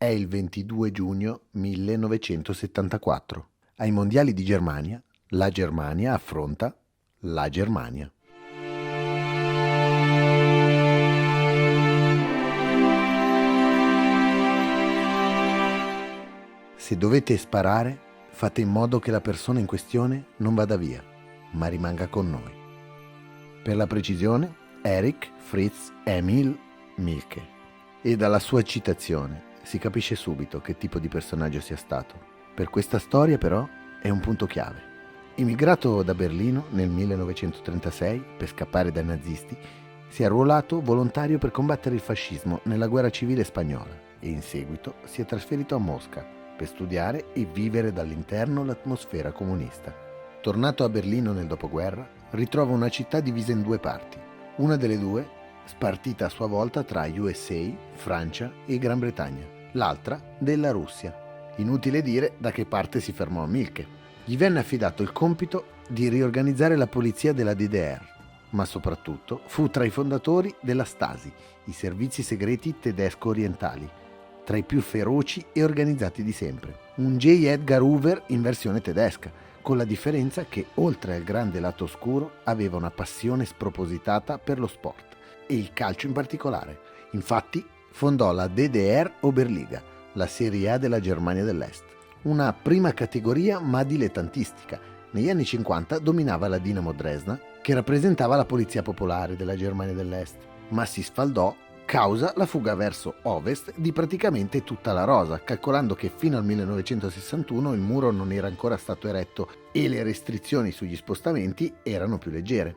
È il 22 giugno 1974. Ai mondiali di Germania, la Germania affronta la Germania. Se dovete sparare, fate in modo che la persona in questione non vada via, ma rimanga con noi. Per la precisione, Erich Fritz Emil Mielke. E dalla sua citazione si capisce subito che tipo di personaggio sia stato. Per questa storia, però, è un punto chiave. Immigrato da Berlino nel 1936 per scappare dai nazisti, si è arruolato volontario per combattere il fascismo nella guerra civile spagnola e in seguito si è trasferito a Mosca per studiare e vivere dall'interno l'atmosfera comunista. Tornato a Berlino nel dopoguerra, ritrova una città divisa in due parti. Una delle due spartita a sua volta tra USA, Francia e Gran Bretagna, l'altra della Russia. Inutile dire da che parte si fermò Mielke. Gli venne affidato il compito di riorganizzare la polizia della DDR, ma soprattutto fu tra i fondatori della Stasi, i servizi segreti tedesco-orientali, tra i più feroci e organizzati di sempre. Un J. Edgar Hoover in versione tedesca, con la differenza che, oltre al grande lato oscuro, aveva una passione spropositata per lo sport, e il calcio in particolare. Infatti fondò la DDR Oberliga, la Serie A della Germania dell'Est, una prima categoria ma dilettantistica. Negli anni 50 dominava la Dinamo Dresda, che rappresentava la polizia popolare della Germania dell'Est, ma si sfaldò causa la fuga verso ovest di praticamente tutta la rosa, calcolando che fino al 1961 il muro non era ancora stato eretto e le restrizioni sugli spostamenti erano più leggere.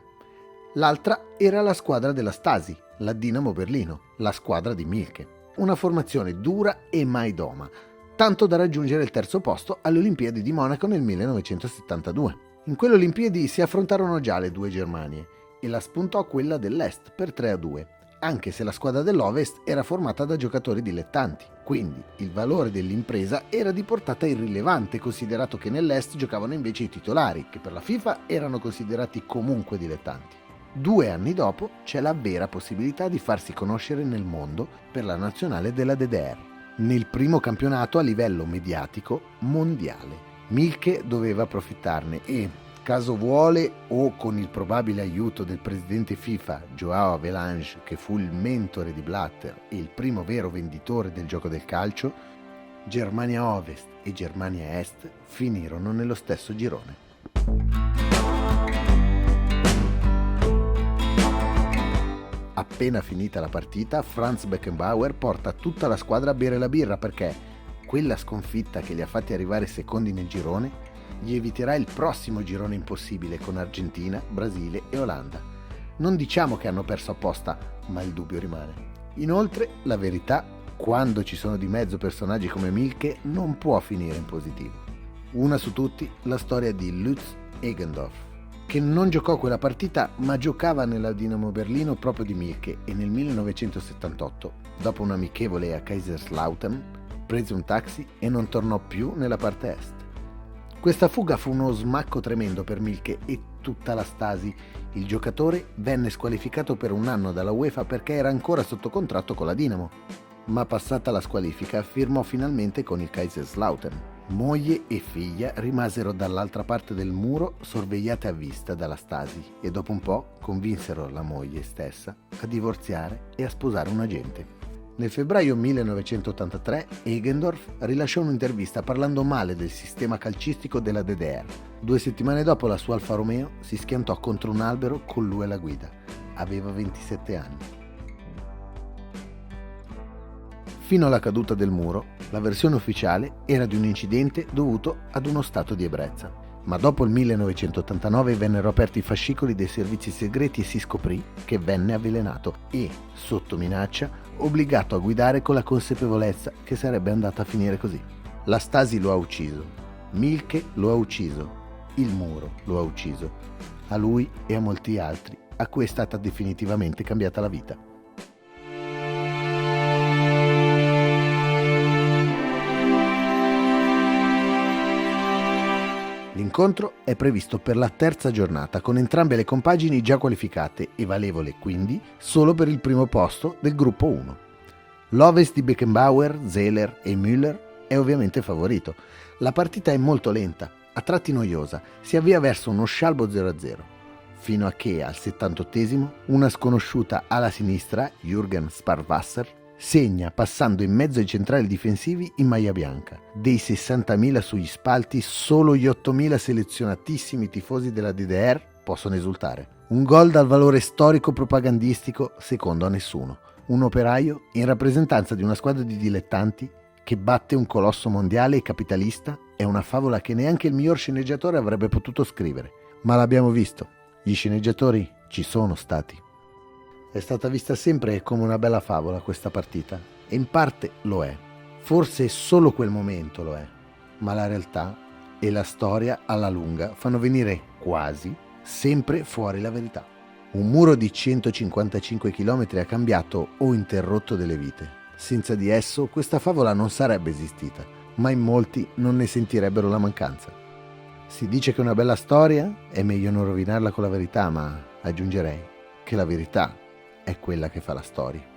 L'altra era la squadra della Stasi, la Dinamo Berlino, la squadra di Mielke. Una formazione dura e mai doma, tanto da raggiungere il terzo posto alle Olimpiadi di Monaco nel 1972. In quelle Olimpiadi si affrontarono già le due Germanie e la spuntò quella dell'Est per 3-2, anche se la squadra dell'Ovest era formata da giocatori dilettanti. Quindi il valore dell'impresa era di portata irrilevante, considerato che nell'Est giocavano invece i titolari, che per la FIFA erano considerati comunque dilettanti. 2 anni dopo c'è la vera possibilità di farsi conoscere nel mondo per la nazionale della DDR, nel primo campionato a livello mediatico mondiale. Mielke doveva approfittarne e, caso vuole o con il probabile aiuto del presidente FIFA Joao Havelange, che fu il mentore di Blatter e il primo vero venditore del gioco del calcio, Germania Ovest e Germania Est finirono nello stesso girone. Appena finita la partita, Franz Beckenbauer porta tutta la squadra a bere la birra perché quella sconfitta che li ha fatti arrivare secondi nel girone gli eviterà il prossimo girone impossibile con Argentina, Brasile e Olanda. Non diciamo che hanno perso apposta, ma il dubbio rimane. Inoltre, la verità, quando ci sono di mezzo personaggi come Mielke, non può finire in positivo. Una su tutti, la storia di Lutz Egendorf, che non giocò quella partita ma giocava nella Dinamo Berlino proprio di Mielke e nel 1978, dopo un amichevole a Kaiserslautern, prese un taxi e non tornò più nella parte est. Questa fuga fu uno smacco tremendo per Mielke e tutta la Stasi. Il giocatore venne squalificato per 1 anno dalla UEFA perché era ancora sotto contratto con la Dinamo, ma passata la squalifica firmò finalmente con il Kaiserslautern. Moglie e figlia rimasero dall'altra parte del muro sorvegliate a vista dalla Stasi e dopo un po' convinsero la moglie stessa a divorziare e a sposare un agente. Nel febbraio 1983 Egendorf rilasciò un'intervista parlando male del sistema calcistico della DDR. 2 settimane dopo la sua Alfa Romeo si schiantò contro un albero con lui alla guida. Aveva 27 anni. Fino alla caduta del muro, la versione ufficiale era di un incidente dovuto ad uno stato di ebbrezza. Ma dopo il 1989 vennero aperti i fascicoli dei servizi segreti e si scoprì che venne avvelenato e, sotto minaccia, obbligato a guidare con la consapevolezza che sarebbe andata a finire così. La Stasi lo ha ucciso, Mielke lo ha ucciso, il muro lo ha ucciso. A lui e a molti altri a cui è stata definitivamente cambiata la vita. L'incontro è previsto per la terza giornata, con entrambe le compagini già qualificate e valevole quindi solo per il primo posto del gruppo 1. L'Ovest di Beckenbauer, Zähler e Müller è ovviamente favorito. La partita è molto lenta, a tratti noiosa, si avvia verso uno scialbo 0-0, fino a che al 78esimo una sconosciuta ala sinistra, Jürgen Sparwasser, segna passando in mezzo ai centrali difensivi in maglia bianca. Dei 60.000 sugli spalti, solo gli 8.000 selezionatissimi tifosi della DDR possono esultare. Un gol dal valore storico propagandistico secondo a nessuno. Un operaio in rappresentanza di una squadra di dilettanti che batte un colosso mondiale e capitalista è una favola che neanche il miglior sceneggiatore avrebbe potuto scrivere. Ma l'abbiamo visto, gli sceneggiatori ci sono stati. È stata vista sempre come una bella favola questa partita, e in parte lo è. Forse solo quel momento lo è, ma la realtà e la storia alla lunga fanno venire quasi sempre fuori la verità. Un muro di 155 km ha cambiato o interrotto delle vite. Senza di esso questa favola non sarebbe esistita, ma in molti non ne sentirebbero la mancanza. Si dice che una bella storia è meglio non rovinarla con la verità, ma aggiungerei che la verità è quella che fa la storia.